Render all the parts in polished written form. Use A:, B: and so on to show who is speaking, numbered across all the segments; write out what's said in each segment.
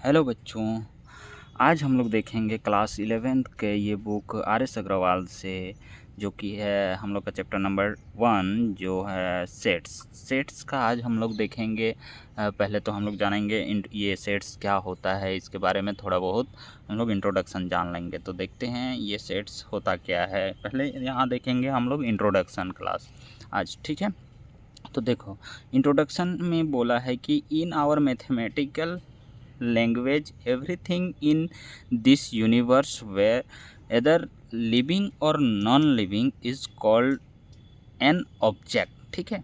A: Hello बच्चों। आज हम लोग देखेंगे क्लास 11th के ये बुक आर एस अग्रवाल से, जो कि है हम लोग का चैप्टर नंबर 1 जो है सेट्स का आज हम लोग देखेंगे। पहले तो हम लोग जानेंगे ये सेट्स क्या होता है, इसके बारे में थोड़ा बहुत हम लोग इंट्रोडक्शन जान लेंगे। तो देखते हैं ये सेट्स होता क्या है। पहले यहाँ देखेंगे हम लोग इंट्रोडक्शन क्लास आज, ठीक है। तो देखो, इंट्रोडक्शन में बोला है कि in our mathematical language everything in this universe where either living or non-living is called an object। ठीक है,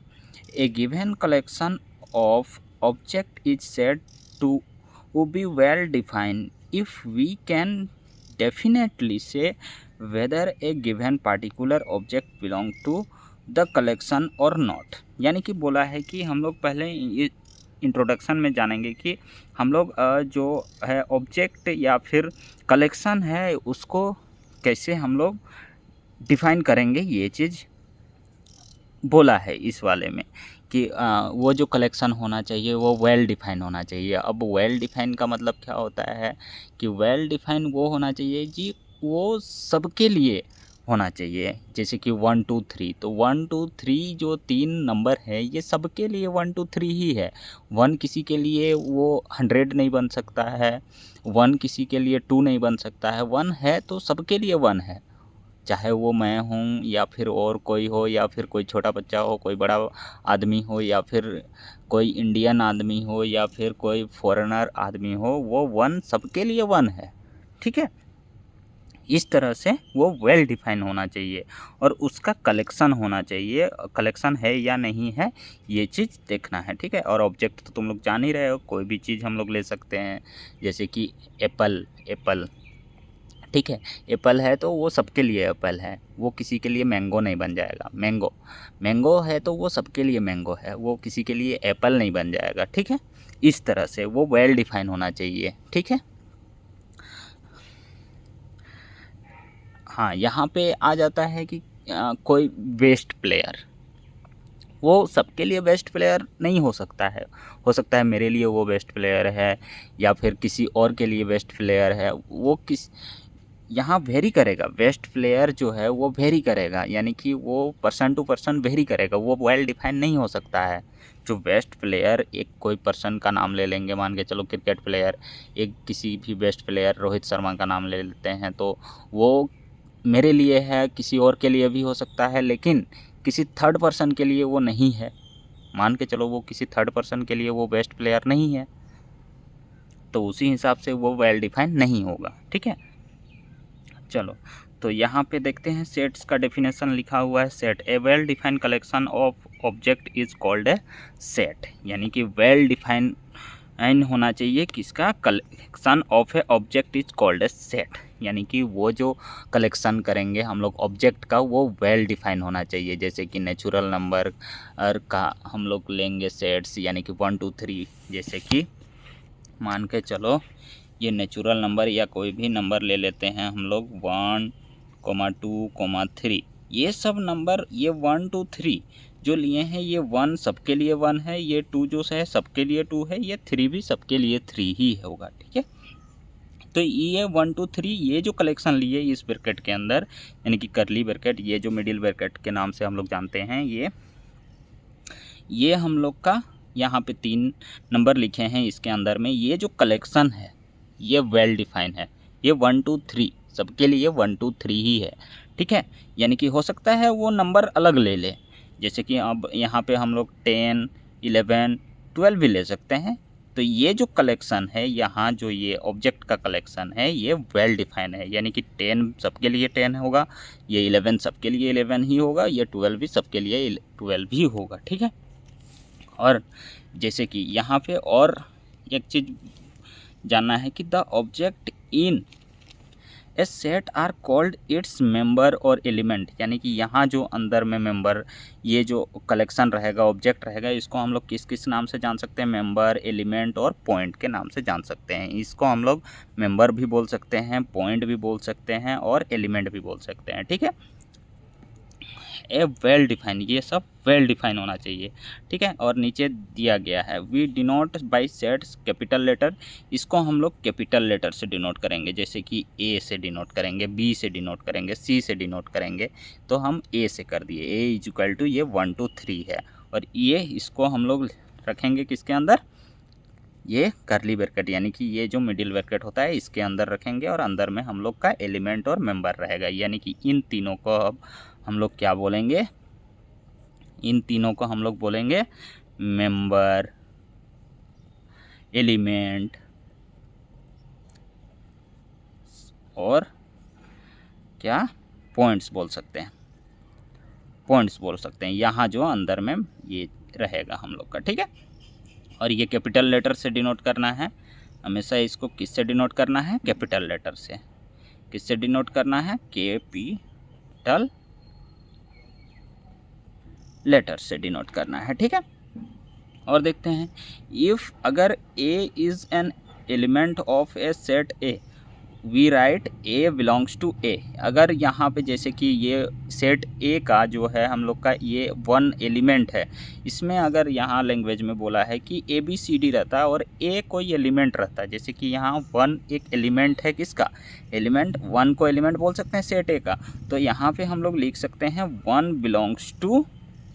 A: a given collection of object is said to be well defined if we can definitely say whether a given particular object belong to the collection और not. यानी कि बोला है कि हम लोग पहले इंट्रोडक्शन में जानेंगे कि हम लोग जो है ऑब्जेक्ट या फिर कलेक्शन है उसको कैसे हम लोग डिफ़ाइन करेंगे। ये चीज़ बोला है इस वाले में कि वो जो कलेक्शन होना चाहिए वो वेल डिफ़ाइन होना चाहिए। अब वेल डिफ़ाइन का मतलब क्या होता है कि वेल डिफ़ाइन वो होना चाहिए जी, वो सबके लिए होना चाहिए। जैसे कि 1 2 3, तो 1 2 3 जो 3 नंबर है ये सबके लिए 1 2 3 ही है। 1 किसी के लिए वो 100 नहीं बन सकता है, 1 किसी के लिए 2 नहीं बन सकता है। 1 है तो सबके लिए 1 है, चाहे वो मैं हूँ या फिर और कोई हो, या फिर कोई छोटा बच्चा हो, कोई बड़ा आदमी हो, या फिर कोई इंडियन आदमी हो, या फिर कोई फॉरेनर आदमी हो, वो 1 सबके लिए 1 है। ठीक है, इस तरह से वो वेल डिफाइन होना चाहिए और उसका कलेक्शन होना चाहिए। कलेक्शन है या नहीं है ये चीज़ देखना है, ठीक है। और ऑब्जेक्ट तो तुम लोग जान ही रहे हो, कोई भी चीज़ हम लोग ले सकते हैं। जैसे कि एप्पल, ठीक है, एप्पल है तो वो सबके लिए एप्पल है, वो किसी के लिए मैंगो नहीं बन जाएगा। मैंगो है तो वो सबके लिए मैंगो है, वो किसी के लिए एप्पल नहीं बन जाएगा। ठीक है, इस तरह से वो वेल डिफाइन होना चाहिए। ठीक है, हाँ, यहाँ पे आ जाता है कि कोई बेस्ट प्लेयर, वो सबके लिए बेस्ट प्लेयर नहीं हो सकता है। हो सकता है मेरे लिए वो बेस्ट प्लेयर है या फिर किसी और के लिए बेस्ट प्लेयर है। वो किस यहाँ वेरी करेगा, बेस्ट प्लेयर जो है वो वेरी करेगा, यानी कि वो पर्सन टू पर्सन वेरी करेगा, वो वेल डिफाइन नहीं हो सकता है। जो बेस्ट प्लेयर, एक कोई पर्सन का नाम ले लेंगे, मान के चलो क्रिकेट प्लेयर, एक किसी भी बेस्ट प्लेयर रोहित शर्मा का नाम ले लेते हैं, तो वो मेरे लिए है, किसी और के लिए भी हो सकता है, लेकिन किसी थर्ड पर्सन के लिए वो नहीं है। मान के चलो वो किसी थर्ड पर्सन के लिए वो बेस्ट प्लेयर नहीं है, तो उसी हिसाब से वो वेल डिफाइन नहीं होगा। ठीक है, चलो तो यहाँ पे देखते हैं सेट्स का डेफिनेशन लिखा हुआ है। Set, A well define collection of object is called a set. यानी कि वेल डिफाइन होना चाहिए किसका, collection of A object is called a set. यानी कि वो जो कलेक्शन करेंगे हम लोग ऑब्जेक्ट का, वो वेल डिफाइन होना चाहिए। जैसे कि नेचुरल नंबर का हम लोग लेंगे सेट्स, यानी कि 1 2 3। जैसे कि मान के चलो ये नेचुरल नंबर या कोई भी नंबर ले लेते हैं हम लोग, 1 2 3। ये सब नंबर, ये 1 2 3 जो लिए हैं, ये 1 सबके लिए 1 है, ये 2 जो है सबके लिए 2 है, ये 3 भी सबके लिए 3 ही होगा। ठीक है, तो ये 1 2 3 ये जो कलेक्शन लिए इस ब्रैकेट के अंदर, यानी कि करली ब्रैकेट, ये जो मिडिल ब्रैकेट के नाम से हम लोग जानते हैं, ये हम लोग का यहाँ पे 3 नंबर लिखे हैं इसके अंदर में, ये जो कलेक्शन है ये वेल डिफाइन है। ये 1 2 3 सबके लिए 1 2 3 ही है। ठीक है, यानी कि हो सकता है वो नंबर अलग ले ले, जैसे कि अब यहाँ पे हम लोग 10 11 12 भी ले सकते हैं। तो ये जो कलेक्शन है यहाँ, जो ये ऑब्जेक्ट का कलेक्शन है, ये वेल डिफाइन है। यानी कि 10 सबके लिए 10 होगा, ये 11 सबके लिए 11 ही होगा, ये 12 भी सबके लिए 12 ही होगा। ठीक है, और जैसे कि यहाँ पे और एक चीज़ जानना है कि the object in a set are called its member और एलिमेंट। यानी कि यहाँ जो अंदर में मेंबर, ये जो कलेक्शन रहेगा, ऑब्जेक्ट रहेगा, इसको हम लोग किस किस नाम से जान सकते हैं, मेंबर, एलिमेंट और पॉइंट के नाम से जान सकते हैं। इसको हम लोग मेंबर भी बोल सकते हैं, पॉइंट भी बोल सकते हैं और एलिमेंट भी बोल सकते हैं। ठीक है, ए वेल डिफाइन, ये सब वेल डिफाइन होना चाहिए, ठीक है। और नीचे दिया गया है we denote by sets capital letter, इसको हम लोग कैपिटल लेटर से डिनोट करेंगे, जैसे कि ए से डिनोट करेंगे, बी से डिनोट करेंगे, सी से डिनोट करेंगे, तो हम ए से कर दिए, ए इज इक्वल टू ये 1 2 3 है। और ये इसको हम लोग रखेंगे किसके अंदर, ये करली ब्रैकेट, यानी कि ये जो मिडिल ब्रैकेट होता है इसके अंदर रखेंगे, और अंदर में हम लोग का एलिमेंट और मेंबर रहेगा, यानी कि इन तीनों को अब हम लोग क्या बोलेंगे, इन तीनों को हम लोग बोलेंगे मेंबर, एलिमेंट और क्या पॉइंट्स बोल सकते हैं, पॉइंट्स बोल सकते हैं, यहाँ जो अंदर में ये रहेगा हम लोग का, ठीक है। और ये कैपिटल लेटर से डिनोट करना है, हमेशा इसको किससे डिनोट करना है, कैपिटल लेटर से। किससे डिनोट करना है, कैपिटल लेटर से डिनोट करना है, ठीक है। और देखते हैं इफ़ अगर A is an element of A set A, we write A belongs to A. अगर यहाँ पे जैसे कि ये सेट ए का जो है हम लोग का ये 1 एलिमेंट है, इसमें अगर यहाँ लैंग्वेज में बोला है कि ए बी सी डी रहता है और ए कोई एलिमेंट रहता है, जैसे कि यहाँ 1 एक एलिमेंट है, किसका, एलिमेंट 1 को एलिमेंट बोल सकते हैं सेट ए का, तो यहाँ पे हम लोग लिख सकते हैं 1 बिलोंग्स टू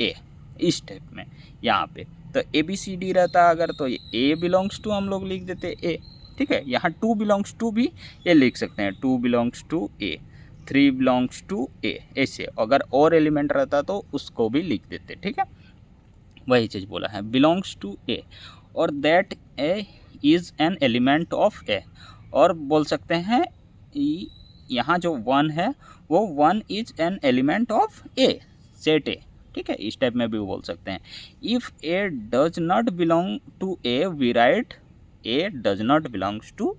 A: ए, इस टाइप में यहाँ पे। तो ए बी सी डी रहता अगर, तो ये ए बिलोंग्स टू हम लोग लिख देते ए, ठीक है। यहाँ 2 बिलोंग्स टू भी ये लिख सकते हैं, 2 belongs to A, 3 belongs to A, ऐसे। अगर और एलिमेंट रहता तो उसको भी लिख देते, ठीक है। वही चीज़ बोला है बिलोंग्स टू ए, और that a is an element of A, और बोल सकते हैं यहाँ जो 1 है वो 1 is an element of A, set A, ठीक है। इस टाइप में भी बोल सकते हैं। If a does not belong to A, we write a does not belongs to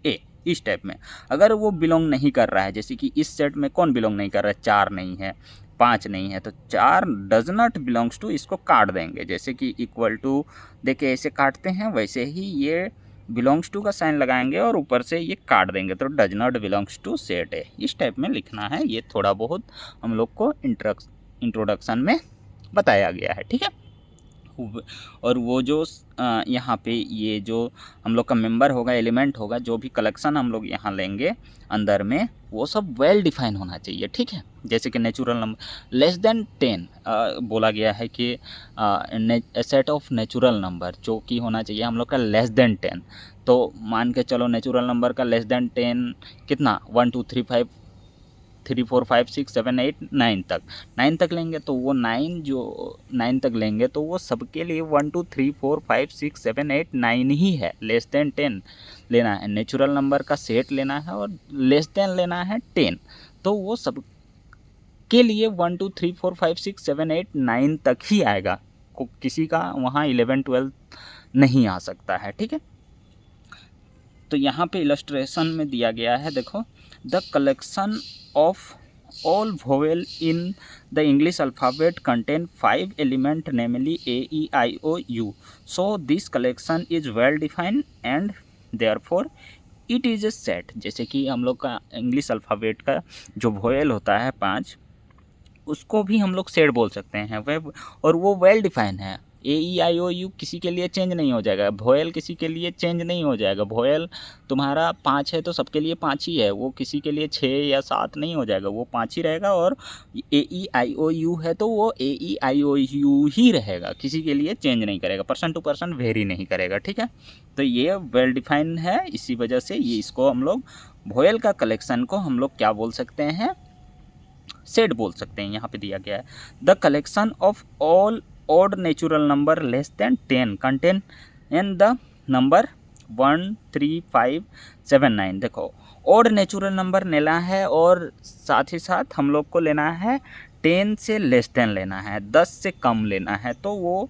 A: A, इस टाइप में। अगर वो बिलोंग नहीं कर रहा है, जैसे कि इस सेट में कौन बिलोंग नहीं कर रहा है, 4 नहीं है, 5 नहीं है, तो 4 डज नॉट बिलोंग्स टू, इसको काट देंगे, जैसे कि इक्वल टू देके ऐसे काटते हैं, वैसे ही ये बिलोंग्स टू का साइन लगाएंगे और ऊपर से ये काट देंगे, तो does not belongs to set A, इस टाइप में लिखना है। ये थोड़ा बहुत हम लोग को इंट्रोडक्शन में बताया गया है, ठीक है। और वो जो यहाँ पे ये जो हम लोग का मेंबर होगा, एलिमेंट होगा, जो भी कलेक्शन हम लोग यहाँ लेंगे अंदर में, वो सब वेल डिफाइन होना चाहिए, ठीक है। जैसे कि नेचुरल नंबर लेस देन 10 बोला गया है कि सेट ऑफ नेचुरल नंबर जो कि होना चाहिए हम लोग का लेस देन 10। तो मान के चलो नेचुरल नंबर का लेस देन 10 कितना, 1 2 3 5 3 4 5 6 7 8 9 तक, 9 तक लेंगे तो वो 9 जो 9 तक लेंगे तो वो सबके लिए 1 2 3 4 5 6 7 8 9 ही है, लेस देन 10 लेना है। नेचुरल नंबर का सेट लेना है और लेस देन लेना है 10, तो वो सब के लिए 1 2 3 4 5 6 7 8 9 तक ही आएगा, किसी का वहाँ 11 12 नहीं आ सकता है, ठीक है। तो यहाँ पे इलस्ट्रेशन में दिया गया है, देखो the collection of all vowel in the English alphabet contain 5 element, namely A, E, I, O, U. So this collection is well defined and therefore it is a set। जैसे कि हम लोग का इंग्लिश अल्फ़ाबेट का जो वोएल होता है 5, उसको भी हम लोग सेट बोल सकते हैं, वह और वो वेल डिफाइन है। ए ई आई ओ यू किसी के लिए चेंज नहीं हो जाएगा, वोएल किसी के लिए चेंज नहीं हो जाएगा। वोएल तुम्हारा 5 है तो सबके लिए 5 ही है, वो किसी के लिए 6 या 7 नहीं हो जाएगा, वो 5 ही रहेगा। और ए ई आई ओ यू है तो वो ए ई आई ओ यू ही रहेगा, किसी के लिए चेंज नहीं करेगा, पर्सन टू पर्सन वेरी नहीं करेगा, ठीक है। तो ये वेल डिफाइन है, इसी वजह से ये इसको हम लोग वोएल का कलेक्शन को हम लोग क्या बोल सकते हैं, सेट बोल सकते हैं। यहाँ पे दिया गया है the collection of all odd natural number less than 10 contain in the number 1 3 5 7 9। देखो odd natural number लेना है और साथ ही साथ हम लोग को लेना है 10 से लेस देन लेना है, 10 से कम लेना है, तो वो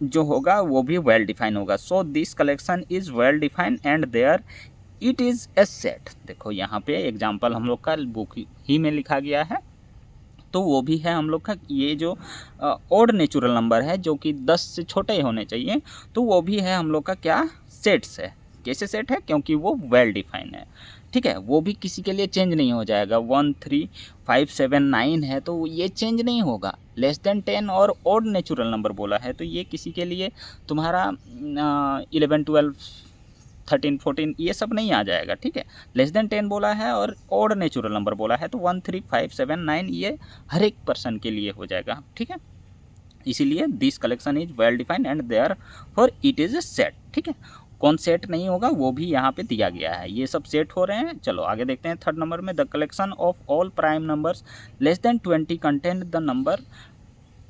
A: जो होगा वो भी वेल डिफाइन होगा। So this collection is well define and there it is a set. देखो यहाँ पे एग्जाम्पल हम लोग का बुक ही में लिखा गया है, तो वो भी है हम लोग का ये जो ऑड नेचुरल नंबर है जो कि 10 से छोटे होने चाहिए, तो वो भी है हम लोग का क्या, सेट्स है। कैसे सेट है, क्योंकि वो वेल डिफाइन है। ठीक है, वो भी किसी के लिए चेंज नहीं हो जाएगा। 13579 है तो ये चेंज नहीं होगा। लेस देन 10 और ऑड नेचुरल नंबर बोला है तो ये किसी के लिए तुम्हारा 11 12 13 14 ये सब नहीं आ जाएगा। ठीक है, लेस देन 10 बोला है और ऑड नेचुरल नंबर बोला है तो 13579 ये हर एक पर्सन के लिए हो जाएगा। ठीक है, इसीलिए this collection is well defined and therefore it is a set. ठीक है, कौन सेट नहीं होगा वो भी यहाँ पे दिया गया है, ये सब सेट हो रहे हैं। चलो आगे देखते हैं। थर्ड नंबर में the collection of all prime numbers less than 20 content the number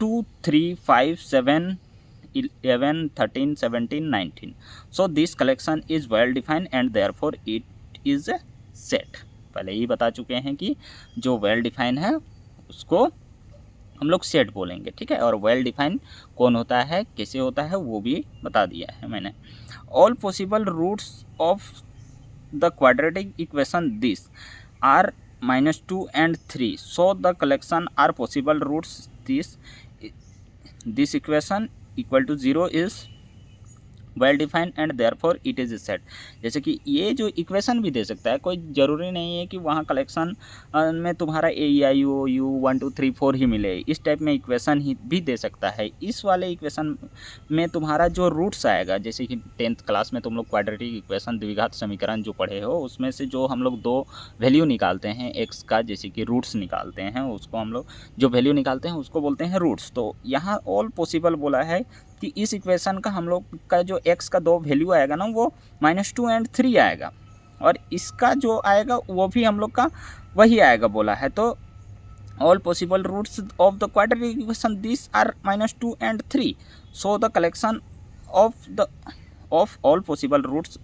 A: 2 3 5 7 11 13 17 19। So this collection is well defined and therefore it is a set. पहले ही बता चुके हैं कि जो वेल डिफाइन है उसको हम लोग सेट बोलेंगे। ठीक है, और वेल डिफाइन कौन होता है, कैसे होता है, वो भी बता दिया है मैंने। All possible roots of the quadratic equation this are -2 and 3 so the collection are possible roots this equation equal to 0 is well defined and therefore it is set. जैसे कि ये जो इक्वेशन भी दे सकता है, कोई ज़रूरी नहीं है कि वहाँ कलेक्शन में तुम्हारा ए ई आई ओ यू 1 2 3 4 ही मिले। इस टाइप में इक्वेशन ही भी दे सकता है। इस वाले इक्वेशन में तुम्हारा जो रूट्स आएगा, जैसे कि 10th क्लास में तुम लोग क्वाड्रेटिक इक्वेशन द्विघात समीकरण जो पढ़े हो, उसमें से जो हम लोग दो वैल्यू निकालते हैं एक्स का, जैसे कि रूट्स निकालते हैं, उसको हम लोग जो वैल्यू निकालते हैं उसको बोलते हैं रूट्स। तो यहाँ ऑल पॉसिबल बोला है कि इस इक्वेशन का हम लोग का जो x का दो वैल्यू आएगा ना वो -2 and 3 आएगा, और इसका जो आएगा वो भी हम लोग का वही आएगा बोला है। तो all possible roots of the quadratic equation this are -2 and 3 so the collection of all possible roots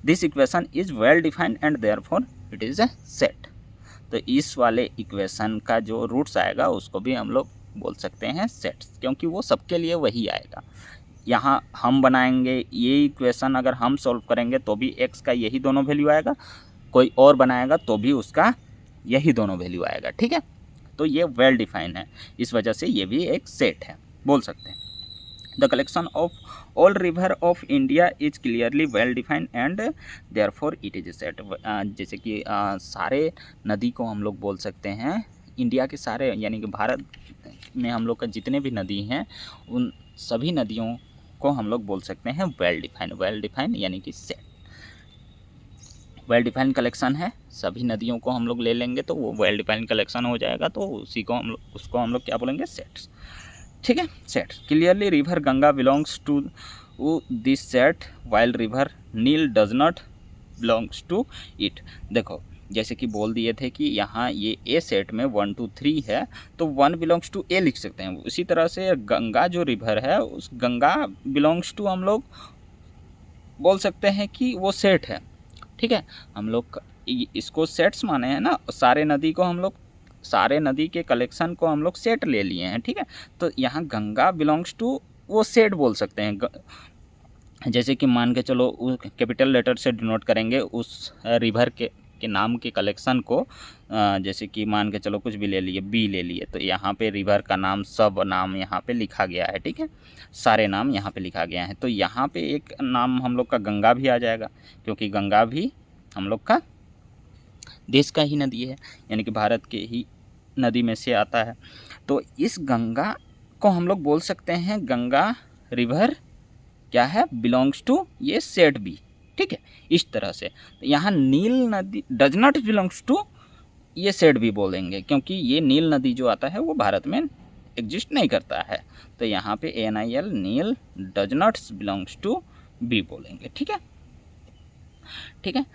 A: this equation is well defined and therefore it is a set. तो इस वाले इक्वेशन का जो रूट्स आएगा उसको भी हम लोग बोल सकते हैं सेट्स, क्योंकि वो सबके लिए वही आएगा। यहाँ हम बनाएंगे ये इक्वेशन, अगर हम सॉल्व करेंगे तो भी x का यही दोनों वैल्यू आएगा, कोई और बनाएगा तो भी उसका यही दोनों वैल्यू आएगा। ठीक है, तो ये वेल डिफाइन है, इस वजह से ये भी एक सेट है, बोल सकते हैं। The collection of all river of India is clearly well defined and therefore it is a set. जैसे कि सारे नदी को हम लोग बोल सकते हैं, इंडिया के सारे यानी कि भारत में हम लोग का जितने भी नदी हैं उन सभी नदियों को हम लोग बोल सकते हैं वेल डिफाइंड यानी कि सेट। वेल डिफाइंड कलेक्शन है, सभी नदियों को हम लोग ले लेंगे तो वो वेल डिफाइंड कलेक्शन हो जाएगा, तो उसको हम लोग क्या बोलेंगे, सेट्स। ठीक है, set. Clearly river Ganga belongs to this set while river Nile does not belongs to it. देखो जैसे कि बोल दिए थे कि यहाँ ये ए सेट में 1 2 3 है तो 1 बिलोंग्स टू ए लिख सकते हैं। उसी तरह से गंगा जो रिवर है उस गंगा बिलोंग्स टू हम लोग बोल सकते हैं कि वो सेट है। ठीक है, हम लोग इसको सेट्स माने हैं ना, सारे नदी को हम लोग, सारे नदी के कलेक्शन को हम लोग सेट ले लिए हैं। ठीक है, तो यहाँ गंगा बिलोंग्स टू वो सेट बोल सकते हैं। जैसे कि मान के चलो कैपिटल लेटर से डिनोट करेंगे उस रिवर के नाम के कलेक्शन को, जैसे कि मान के चलो कुछ भी ले लिए, बी ले लिए, तो यहाँ पे रिवर का नाम, सब नाम यहाँ पे लिखा गया है। ठीक है, सारे नाम यहाँ पे लिखा गया है, तो यहाँ पे एक नाम हम लोग का गंगा भी आ जाएगा, क्योंकि गंगा भी हम लोग का देश का ही नदी है, यानी कि भारत के ही नदी में से आता है। तो इस गंगा को हम लोग बोल सकते हैं गंगा रिवर क्या है, बिलोंग्स टू ये सेट बी। ठीक है, इस तरह से यहाँ नील नदी डज नॉट बिलोंग्स टू ये सेट भी बोलेंगे, क्योंकि ये नील नदी जो आता है वो भारत में एग्जिस्ट नहीं करता है, तो यहाँ पे NIL Nile does not belongs to be बोलेंगे। ठीक है, ठीक है।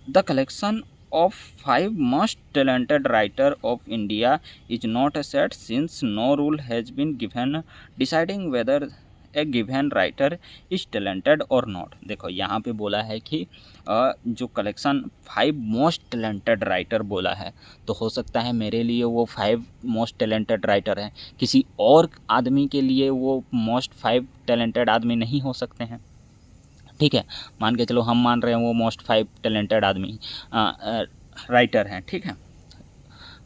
A: The collection of 5 most talented writer of India is not a set since no rule has been given deciding whether a given writer is talented or not। देखो यहाँ पे बोला है कि जो कलेक्शन 5 मोस्ट टैलेंटेड राइटर बोला है, तो हो सकता है मेरे लिए वो 5 मोस्ट टैलेंटेड राइटर हैं, किसी और आदमी के लिए वो मोस्ट 5 टैलेंटेड आदमी नहीं हो सकते हैं। ठीक है, मान के चलो हम मान रहे हैं वो मोस्ट 5 टैलेंटेड आदमी राइटर हैं। ठीक है,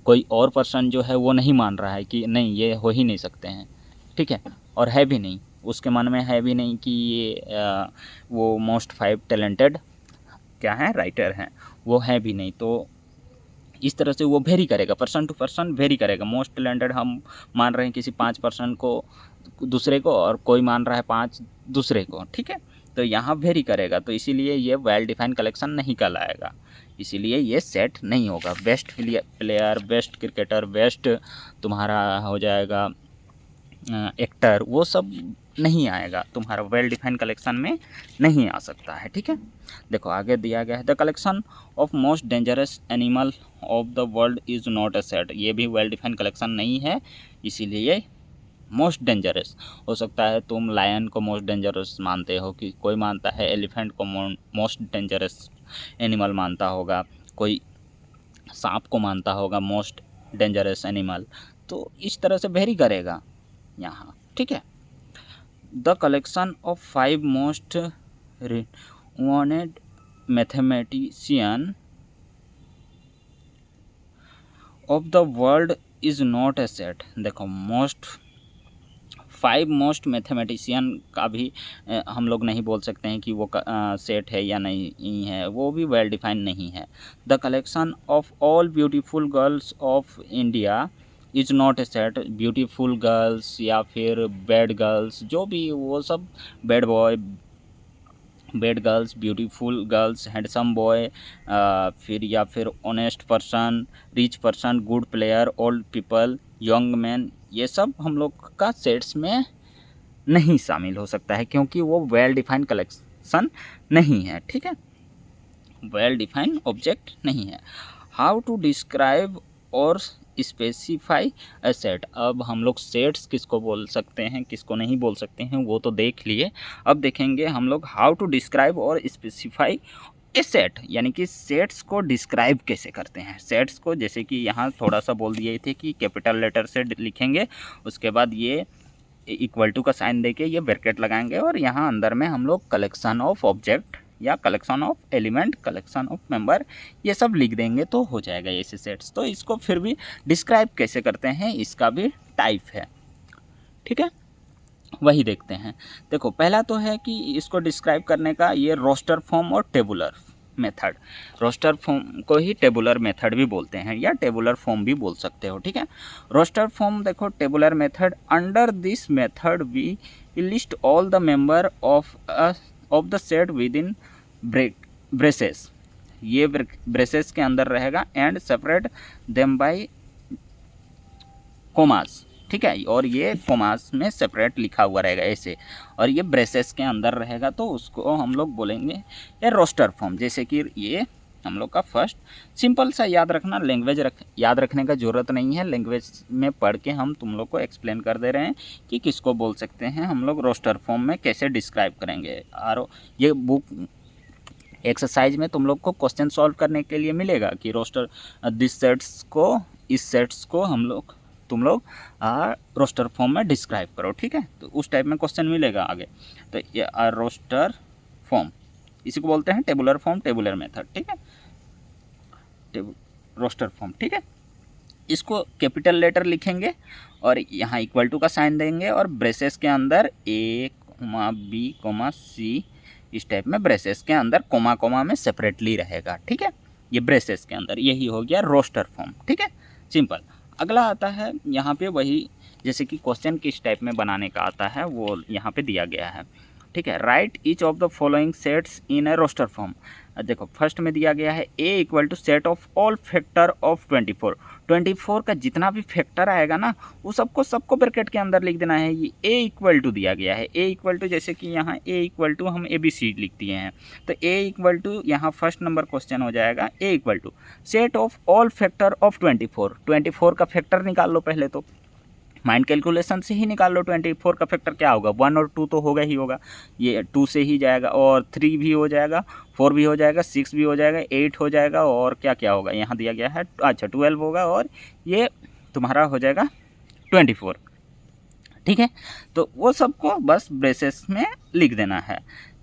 A: कोई और पर्सन जो है वो नहीं मान रहा है कि नहीं ये हो ही नहीं सकते हैं। ठीक है, और है भी नहीं, उसके मन में है भी नहीं कि ये वो मोस्ट 5 टैलेंटेड क्या है राइटर हैं, वो है भी नहीं। तो इस तरह से वो वेरी करेगा, पर्सन टू पर्सन वेरी करेगा। मोस्ट टैलेंटेड हम मान रहे हैं किसी 5% को दूसरे को, और कोई मान रहा है 5 दूसरे को, ठीक है। तो यहाँ वेरी करेगा, तो इसीलिए ये वेल डिफाइंड कलेक्शन नहीं कहलाएगा, इसीलिए ये सेट नहीं होगा। Best player, best cricketer, best तुम्हारा हो जाएगा एक्टर, वो सब नहीं आएगा, तुम्हारा वेल डिफाइंड कलेक्शन में नहीं आ सकता है, ठीक है। देखो आगे दिया गया है, the collection of most dangerous animal of the world is not a set. ये भी वेल डिफाइंड कलेक्शन नहीं है, इसीलिए मोस्ट डेंजरस हो सकता है तुम लायन को मोस्ट डेंजरस मानते हो, कि कोई मानता है एलिफेंट को मोस्ट डेंजरस एनिमल मानता होगा, कोई सांप को मानता होगा मोस्ट डेंजरस एनिमल। तो इस तरह से वेरी करेगा यहाँ, ठीक है। The collection of 5 most renowned mathematician of the world is not a set. देखो 5 मोस्ट मैथमेटिशियन का भी हम लोग नहीं बोल सकते हैं कि वो सेट है या नहीं है, वो भी वेल डिफाइंड नहीं है। The collection of all beautiful girls of India is not a set. Beautiful girls या फिर बैड गर्ल्स, जो भी वो सब, bad boy, bad girls, beautiful girls, handsome boy, फिर या फिर honest person, rich person, good player, old people, young man, ये सब हम लोग का सेट्स में नहीं शामिल हो सकता है, क्योंकि वो वेल डिफाइंड कलेक्शन नहीं है, ठीक है, वेल डिफाइंड ऑब्जेक्ट नहीं है। हाउ टू डिस्क्राइब और स्पेसिफाई अ सेट। अब हम लोग सेट्स किसको बोल सकते हैं, किसको नहीं बोल सकते हैं, वो तो देख लिए। अब देखेंगे हम लोग हाउ टू डिस्क्राइब और स्पेसिफाई ए सेट, यानी कि सेट्स को डिस्क्राइब कैसे करते हैं। सेट्स को जैसे कि यहाँ थोड़ा सा बोल दिए थे कि कैपिटल लेटर से लिखेंगे, उसके बाद ये इक्वल टू का साइन देके ये ब्रैकेट लगाएंगे, और यहाँ अंदर में हम लोग कलेक्शन ऑफ ऑब्जेक्ट या collection of element, collection of member, ये सब लिख देंगे तो हो जाएगा ऐसे सेट्स। तो इसको फिर भी डिस्क्राइब कैसे करते हैं, इसका भी टाइप है, ठीक है, वही देखते हैं। देखो पहला तो है कि इसको डिस्क्राइब करने का ये रोस्टर फॉर्म और टेबुलर मेथड। रोस्टर फॉर्म को ही टेबुलर मेथड भी बोलते हैं, या टेबुलर फॉर्म भी बोल सकते हो, ठीक है। रोस्टर फॉर्म देखो, tabular method, under this method we list all the member of the set within braces. ये ब्रेसेस के अंदर रहेगा, and separate them by commas, ठीक है, और ये कोमास में सेपरेट लिखा हुआ रहेगा ऐसे, और ये ब्रेसेस के अंदर रहेगा, तो उसको हम लोग बोलेंगे ये रोस्टर फॉर्म। जैसे कि ये हम लोग का फर्स्ट, सिंपल सा याद रखना, लैंग्वेज याद रखने का ज़रूरत नहीं है, लैंग्वेज में पढ़ के हम तुम लोग को एक्सप्लेन कर दे रहे हैं कि किसको बोल सकते हैं हम लोग रोस्टर फॉर्म में कैसे डिस्क्राइब करेंगे। और ये बुक एक्सरसाइज में तुम लोग को क्वेश्चन सॉल्व करने के लिए मिलेगा कि रोस्टर दिस सेट्स को, इस सेट्स को तुम लोग रोस्टर फॉर्म में डिस्क्राइब करो, ठीक है। तो उस टाइप में क्वेश्चन मिलेगा आगे। तो ये रोस्टर फॉर्म, इसी को बोलते हैं टेबुलर फॉर्म, टेबुलर मेथड, ठीक है, रोस्टर फॉर्म, ठीक है। इसको कैपिटल लेटर लिखेंगे और यहाँ इक्वल टू का साइन देंगे, और ब्रेसेस के अंदर A, B, C, इस टाइप में ब्रेसेस के अंदर कोमा कोमा में सेपरेटली रहेगा, ठीक है। ये ब्रेसेस के अंदर, यही हो गया रोस्टर फॉर्म, ठीक है, सिंपल। अगला आता है यहाँ पे वही, जैसे कि क्वेश्चन किस टाइप में बनाने का आता है वो यहाँ पे दिया गया है, ठीक है। Write each of the following sets in a roster form. देखो फर्स्ट में दिया गया है A equal to set of all factor of 24 का जितना भी फैक्टर आएगा ना, वो सबको ब्रैकेट के अंदर लिख देना है। ये A इक्वल टू दिया गया है, A इक्वल टू, जैसे कि यहाँ A इक्वल टू हम ABC लिख दिए हैं, तो A इक्वल टू यहाँ फर्स्ट नंबर क्वेश्चन हो जाएगा A equal to set of all factor of 24 का फैक्टर निकाल लो पहले, तो माइंड कैलकुलेशन से ही निकाल लो 24 का फैक्टर क्या होगा, 1 और 2 तो होगा ही होगा, ये 2 से ही जाएगा, और 3 भी हो जाएगा, 4 भी हो जाएगा, 6 भी हो जाएगा, 8 हो जाएगा, और क्या क्या होगा यहाँ दिया गया है, अच्छा 12 होगा, और ये तुम्हारा हो जाएगा 24, ठीक है। तो वो सबको बस ब्रेसेस में लिख देना है,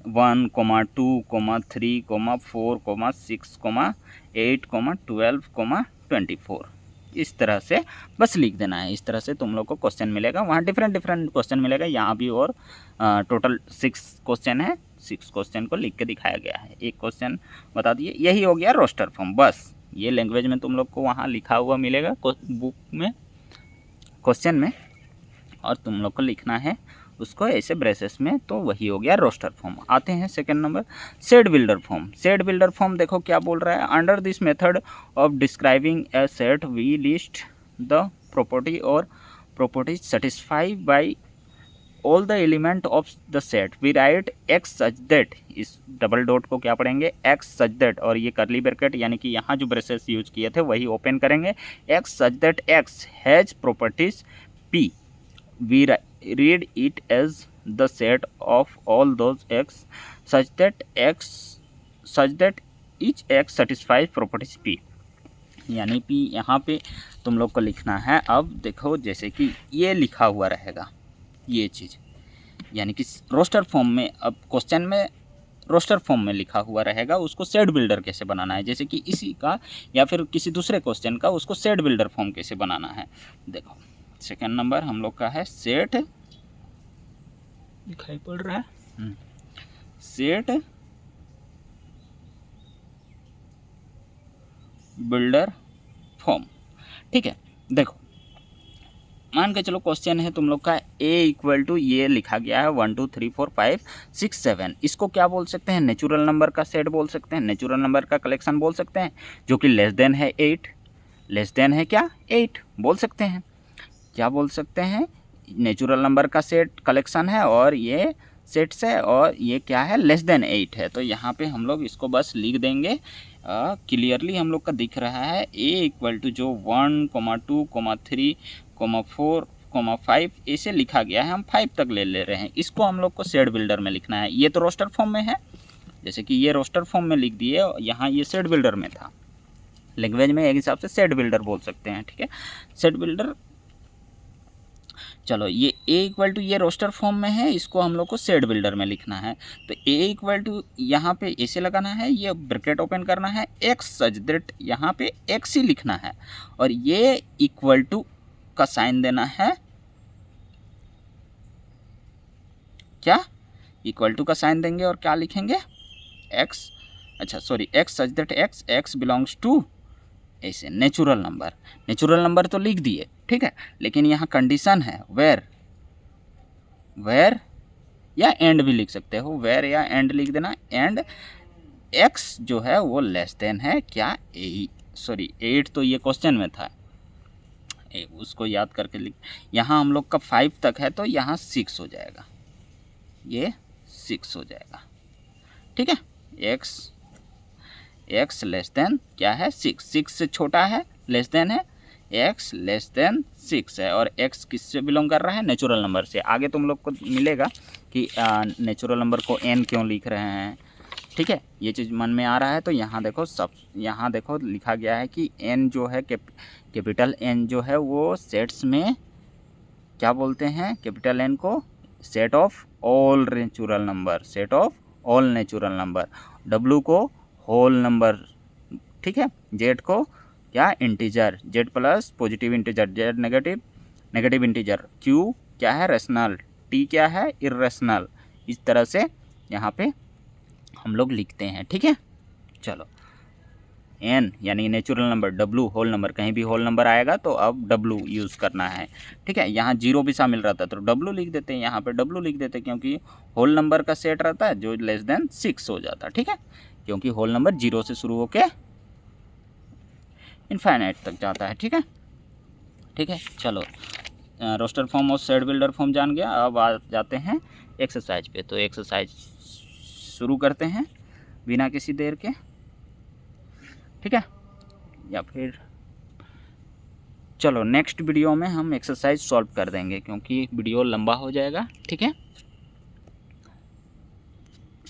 A: 1, 2, 3, 4, 6, 8, 12, 24, इस तरह से बस लिख देना है। इस तरह से तुम लोग को क्वेश्चन मिलेगा, वहाँ डिफरेंट क्वेश्चन मिलेगा, यहाँ भी, और टोटल 6 क्वेश्चन है, 6 क्वेश्चन को लिख के दिखाया गया है। एक क्वेश्चन बता दिए, यही हो गया रोस्टर फॉर्म। बस ये लैंग्वेज में तुम लोग को वहाँ लिखा हुआ मिलेगा बुक में, क्वेश्चन में, और तुम लोग को लिखना है उसको ऐसे ब्रेसेस में, तो वही हो गया रोस्टर फॉर्म। आते हैं second number, set builder form. Set builder form देखो क्या बोल रहा है, under this method of describing a set we list the property और properties satisfy by all the element of the set we write x such that, इस double dot को क्या पढ़ेंगे, एक्स सच दैट, और ये करली ब्रैकेट यानी कि यहाँ जो ब्रेसेस यूज किए थे वही ओपन करेंगे, x such that x has properties P, we read it as the set of all those x such that each x satisfies properties p, यानी p यहाँ पे तुम लोग को लिखना है। अब देखो जैसे कि ये लिखा हुआ रहेगा ये चीज़, यानी कि रोस्टर फॉर्म में, अब क्वेश्चन में रोस्टर फॉर्म में लिखा हुआ रहेगा, उसको सेट बिल्डर कैसे बनाना है, जैसे कि इसी का या फिर किसी दूसरे क्वेश्चन का उसको सेट बिल्डर फॉर्म कैसे बनाना है। देखो सेकंड नंबर हम लोग का है सेट, दिखाई पड़ रहा है, सेट बिल्डर फॉर्म। ठीक है, देखो मान के चलो क्वेश्चन है तुम लोग का a इक्वल टू ये लिखा गया है 1 2 3 4 5 6 7, इसको क्या बोल सकते हैं, नेचुरल नंबर का सेट बोल सकते हैं, नेचुरल नंबर का कलेक्शन बोल सकते हैं, जो कि लेस देन है 8, लेस देन है क्या 8 बोल सकते हैं, क्या बोल सकते हैं, नेचुरल नंबर का सेट कलेक्शन है और ये सेट्स है, और ये क्या है, लेस देन 8 है। तो यहाँ पे हम लोग इसको बस लिख देंगे, क्लियरली हम लोग का दिख रहा है a इक्वल टू जो 1 2 3 4 5 ऐसे लिखा गया है, हम 5 तक ले रहे हैं, इसको हम लोग को सेट बिल्डर में लिखना है। ये तो रोस्टर फॉर्म में है, जैसे कि ये रोस्टर फॉर्म में लिख दिए, यहाँ ये सेट बिल्डर में था, लैंग्वेज में एक हिसाब से सेट बिल्डर बोल सकते हैं। ठीक है, सेट बिल्डर, चलो ये a इक्वल टू ये रोस्टर फॉर्म में है, इसको हम लोग को सेट बिल्डर में लिखना है। तो a इक्वल टू यहाँ पे ऐसे लगाना है, ये ब्रैकेट ओपन करना है, x सच दैट यहाँ पे x ही लिखना है, और ये इक्वल टू का साइन देना है, क्या इक्वल टू का साइन देंगे और क्या लिखेंगे x, अच्छा sorry x such that x belongs to ऐसे नेचुरल नंबर, नेचुरल नंबर तो लिख दिए, ठीक है, लेकिन यहाँ कंडीशन है वेर, वेर या एंड भी लिख सकते हो, वेर या एंड लिख देना, एंड x जो है वो लेस देन है क्या 8 तो ये क्वेश्चन में था, उसको याद करके लिख, यहाँ हम लोग का 5 तक है तो यहाँ 6 हो जाएगा, ये 6 हो जाएगा। ठीक है, x लेस देन क्या है 6 से छोटा है, लेस देन है, x लेस देन 6 है, और x किससे बिलोंग कर रहा है, नेचुरल नंबर से। आगे तुम लोग को मिलेगा कि नेचुरल नंबर को n क्यों लिख रहे हैं। ठीक है, ये चीज़ मन में आ रहा है तो यहाँ देखो, यहाँ देखो लिखा गया है कि n जो है कैपिटल N जो है वो सेट्स में क्या बोलते हैं, कैपिटल N को set of all natural number, set of all natural number, W को होल नंबर, ठीक है, Z को क्या integer, Z plus positive integer, Z negative integer, Q क्या है रेशनल, T क्या है इर्रेशनल, इस तरह से यहाँ पे हम लोग लिखते हैं। ठीक है, चलो n यानी natural number, W whole number, कहीं भी होल नंबर आएगा तो अब W यूज़ करना है। ठीक है, यहाँ 0 भी शामिल रहता है तो W लिख देते हैं, यहाँ पे W लिख देते हैं, क्योंकि होल नंबर का सेट रहता है जो लेस देन 6 हो जाता है। ठीक है, क्योंकि होल नंबर 0 से शुरू होके इनफाइनाइट तक जाता है। ठीक है, ठीक है, चलो रोस्टर फॉर्म और सेट बिल्डर फॉर्म जान गया, अब आ जाते हैं एक्सरसाइज पे। तो एक्सरसाइज शुरू करते हैं बिना किसी देर के, ठीक है, या फिर चलो नेक्स्ट वीडियो में हम एक्सरसाइज सॉल्व कर देंगे क्योंकि वीडियो लंबा हो जाएगा। ठीक है।